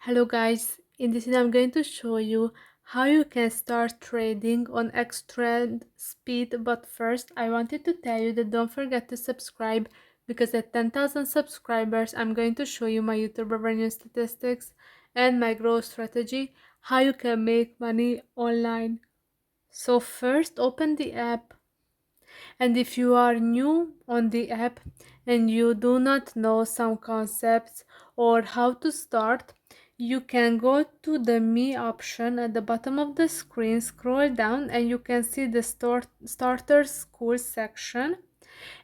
Hello guys, in this video I'm going to show you how you can start trading on XTrend Speed, but first I wanted to tell you that don't forget to subscribe because at 10,000 subscribers I'm going to show you my YouTube revenue statistics and my growth strategy, how you can make money online. So first open the app, and if you are new on the app and you do not know some concepts or how to start, you can go to the Me option at the bottom of the screen, scroll down, and you can see the Starter School section.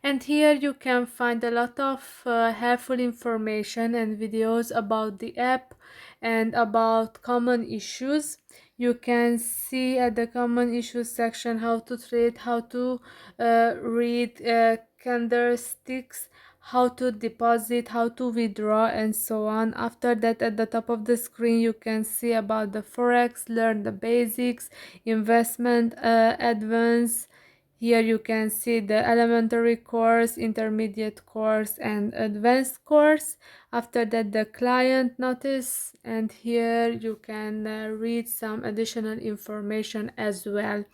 And here you can find a lot of helpful information and videos about the app and about common issues. You can see at the common issues section how to trade, how to read candlesticks, how to deposit, how to withdraw, and so on. After that, at the top of the screen you can see about the forex, learn the basics, investment, advance. Here you can see the elementary course, intermediate course, and advanced course. After that, the client notice, and here you can read some additional information as well.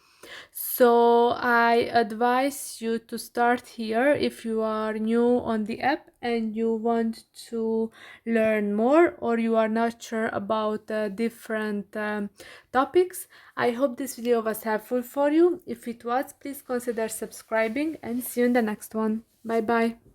So I advise you to start here if you are new on the app and you want to learn more, or you are not sure about different topics. I hope this video was helpful for you. If it was, please consider subscribing, and see you in the next one. Bye bye.